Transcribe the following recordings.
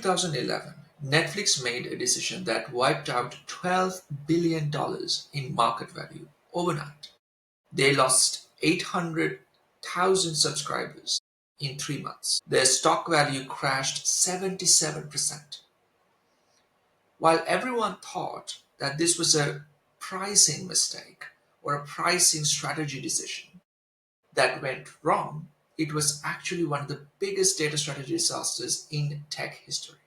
2011, Netflix made a decision that wiped out $12 billion in market value overnight. They lost 800,000 subscribers in 3 months. Their stock value crashed 77%. While everyone thought that this was a pricing mistake or a pricing strategy decision that went wrong, it was actually one of the biggest data strategy disasters in tech history.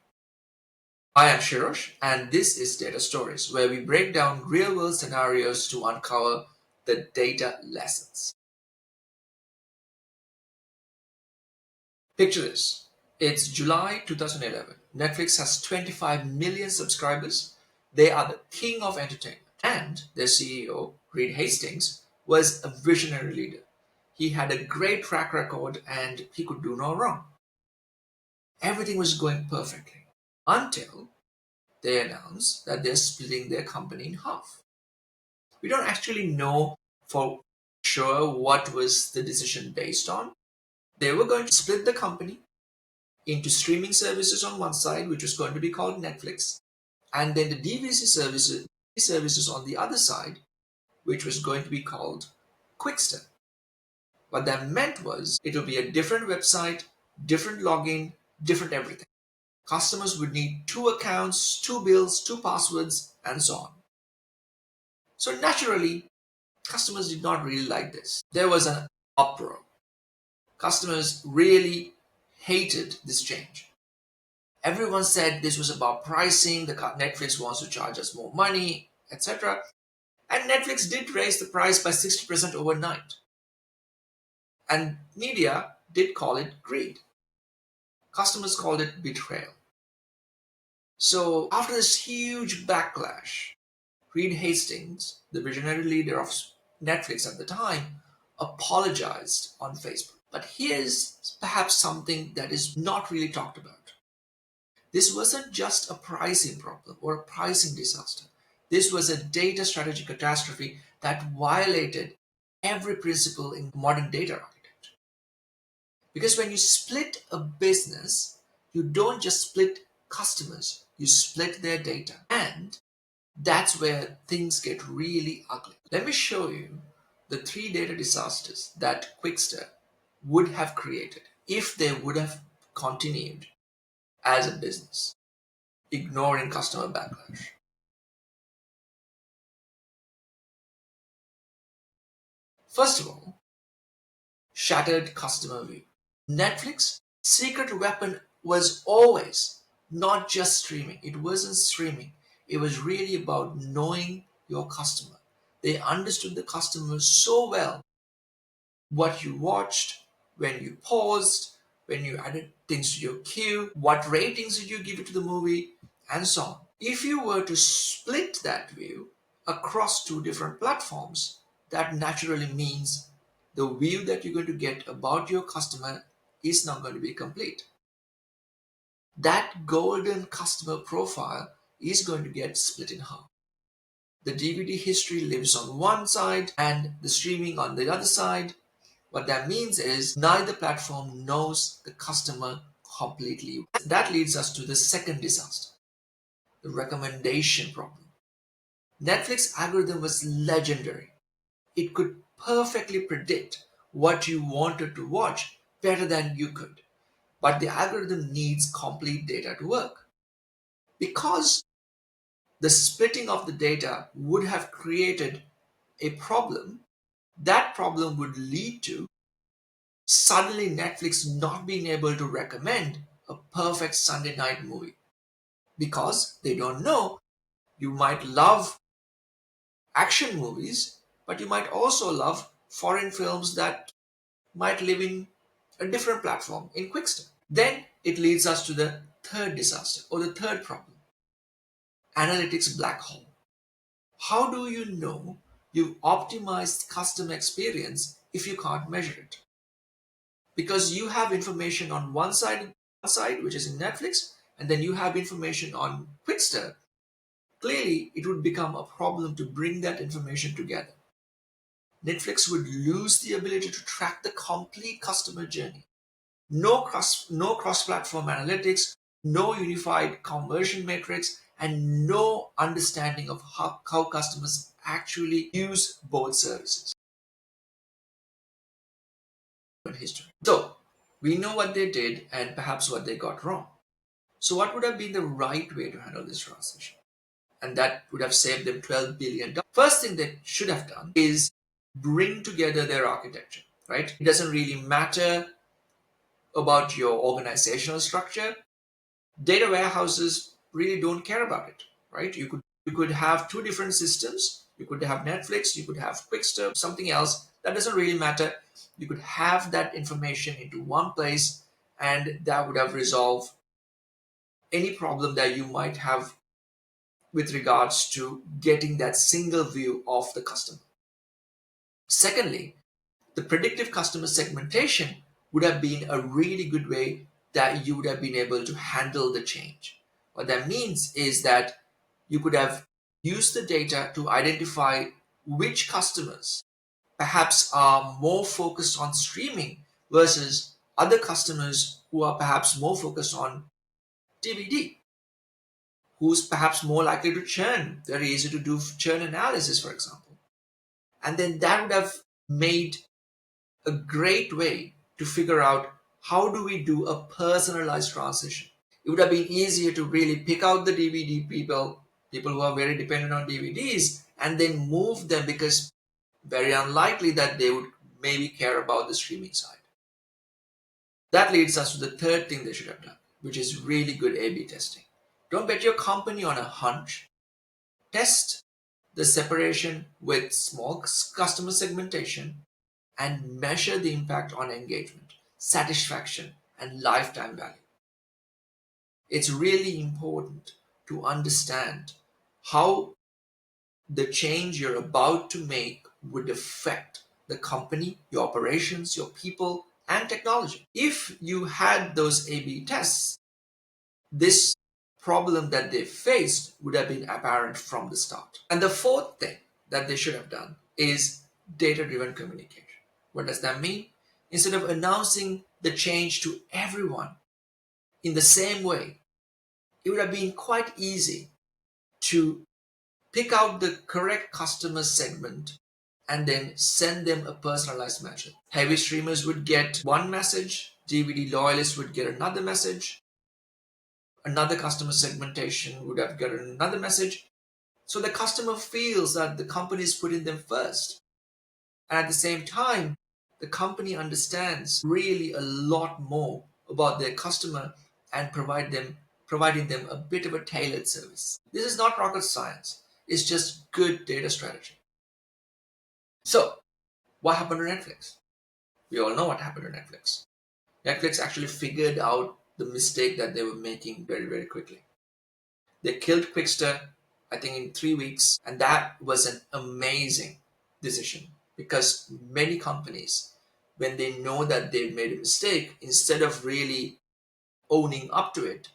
I am Shirosh, and this is Data Stories, where we break down real world scenarios to uncover the data lessons. Picture this. It's July 2011. Netflix has 25 million subscribers. They are the king of entertainment. And their CEO, Reed Hastings, was a visionary leader. He had a great track record and he could do no wrong. Everything was going perfectly until they announced that they're splitting their company in half. We don't actually know for sure what was the decision based on. They were going to split the company into streaming services on one side, which was going to be called Netflix, and then the services on the other side, which was going to be called Qwikster. What that meant was it would be a different website, different login, different everything. Customers would need two accounts, two bills, two passwords, and so on. So naturally, customers did not really like this. There was an uproar. Customers really hated this change. Everyone said this was about pricing, the Netflix wants to charge us more money, etc. And Netflix did raise the price by 60% overnight. And media did call it greed. Customers called it betrayal. So after this huge backlash, Reed Hastings, the visionary leader of Netflix at the time, apologized on Facebook. But here's perhaps something that is not really talked about. This wasn't just a pricing problem or a pricing disaster. This was a data strategy catastrophe that violated every principle in modern data architecture. Because when you split a business, you don't just split customers, you split their data. And that's where things get really ugly. Let me show you the 3 data disasters that Qwikster would have created if they would have continued as a business, ignoring customer backlash. First of all, shattered customer view. Netflix's secret weapon was always not just streaming. It wasn't streaming. It was really about knowing your customer. They understood the customer so well. What you watched, when you paused, when you added things to your queue, what ratings did you give it to the movie, and so on. If you were to split that view across 2 different platforms, that naturally means the view that you're going to get about your customer is not going to be complete. That golden customer profile is going to get split in half. The DVD history lives on one side and the streaming on the other side. What that means is neither platform knows the customer completely. That leads us to the second disaster, the recommendation problem. Netflix algorithm was legendary. It could perfectly predict what you wanted to watch better than you could. But the algorithm needs complete data to work. Because the splitting of the data would have created a problem, that problem would lead to suddenly Netflix not being able to recommend a perfect Sunday night movie. Because they don't know, you might love action movies, but you might also love foreign films that might live in a different platform in Qwikster. Then it leads us to the third disaster or the third problem, analytics black hole. How do you know you've optimized customer experience if you can't measure it? Because you have information on one side, which is in Netflix, and then you have information on Qwikster. Clearly, it would become a problem to bring that information together. Netflix would lose the ability to track the complete customer journey. No cross-platform analytics, no unified conversion metrics, and no understanding of how customers actually use both services. History. So we know what they did and perhaps what they got wrong. So what would have been the right way to handle this transition? And that would have saved them $12 billion. First thing they should have done is bring together their architecture, right? It doesn't really matter about your organizational structure. Data warehouses really don't care about it, right? You could have two different systems. You could have Netflix, you could have Qwikster, something else. That doesn't really matter. You could have that information into one place, and that would have resolved any problem that you might have with regards to getting that single view of the customer. Secondly, the predictive customer segmentation would have been a really good way that you would have been able to handle the change. What that means is that you could have used the data to identify which customers perhaps are more focused on streaming versus other customers who are perhaps more focused on DVD, who's perhaps more likely to churn. Very easy to do churn analysis, for example. And then that would have made a great way to figure out how do we do a personalized transition. It would have been easier to really pick out the DVD people who are very dependent on DVDs, and then move them, because very unlikely that they would maybe care about the streaming side. That leads us to the third thing they should have done, which is really good A/B testing. Don't bet your company on a hunch. Test the separation with small customer segmentation and measure the impact on engagement, satisfaction, and lifetime value. It's really important to understand how the change you're about to make would affect the company, your operations, your people, and technology. If you had those A B tests, this problem that they faced would have been apparent from the start. And the fourth thing that they should have done is data driven communication. What does that mean? Instead of announcing the change to everyone in the same way, it would have been quite easy to pick out the correct customer segment and then send them a personalized message. Heavy streamers would get one message, DVD loyalists would get another message, another customer segmentation would have gotten another message. So the customer feels that the company is putting them first. And at the same time, the company understands really a lot more about their customer and providing them a bit of a tailored service. This is not rocket science. It's just good data strategy. So, what happened to Netflix? We all know what happened to Netflix. Netflix actually figured out the mistake that they were making very, very quickly. They killed Qwikster, I think, in 3 weeks, and that was an amazing decision, because many companies, when they know that they've made a mistake, instead of really owning up to it,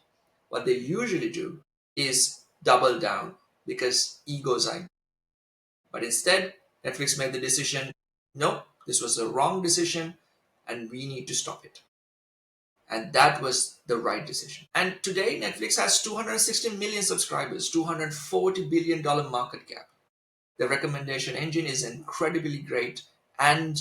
what they usually do is double down, because egos are. But instead, Netflix made the decision, no, this was a wrong decision and we need to stop it. And that was the right decision. And today, Netflix has 260 million subscribers, $240 billion market cap. The recommendation engine is incredibly great, and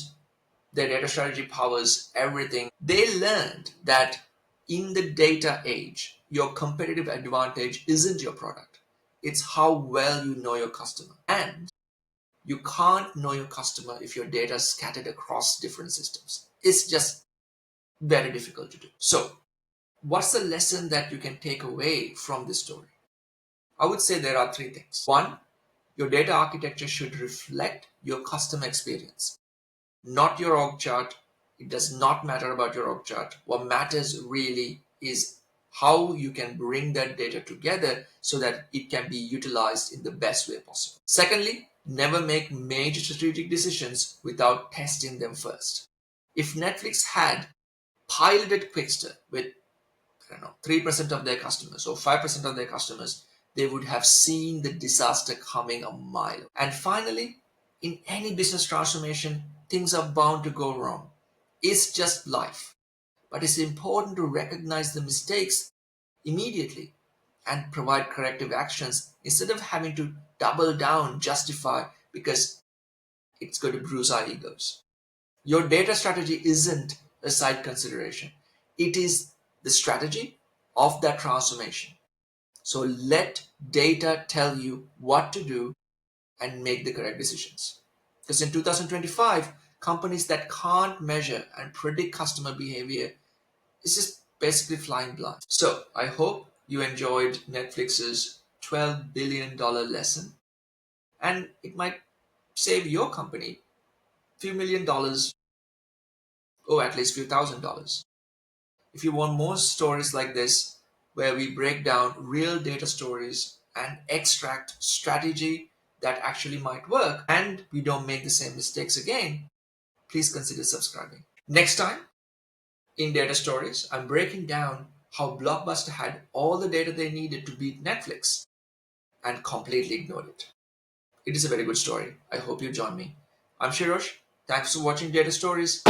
their data strategy powers everything. They learned that in the data age, your competitive advantage isn't your product. It's how well you know your customer. And you can't know your customer if your data is scattered across different systems. It's just very difficult to do. So, what's the lesson that you can take away from this story? I would say there are three things. One, your data architecture should reflect your customer experience, not your org chart. It does not matter about your org chart. What matters really is how you can bring that data together so that it can be utilized in the best way possible. Secondly, never make major strategic decisions without testing them first. If Netflix had piloted Qwikster with, I don't know, 3% of their customers or 5% of their customers, they would have seen the disaster coming a mile. And finally, in any business transformation, things are bound to go wrong. It's just life. But it's important to recognize the mistakes immediately and provide corrective actions instead of having to double down, justify because it's going to bruise our egos. Your data strategy isn't a side consideration, it is the strategy of that transformation. So let data tell you what to do and make the correct decisions. Because in 2025, companies that can't measure and predict customer behavior is just basically flying blind. So I hope you enjoyed Netflix's $12 billion lesson, and it might save your company few $1,000,000 or at least few $1,000. If you want more stories like this, where we break down real data stories and extract strategy that actually might work, and we don't make the same mistakes again, please consider subscribing. Next time in Data Stories, I'm breaking down how Blockbuster had all the data they needed to beat Netflix and completely ignored it. It is a very good story. I hope you join me. I'm Shirosh. Thanks for watching Data Stories.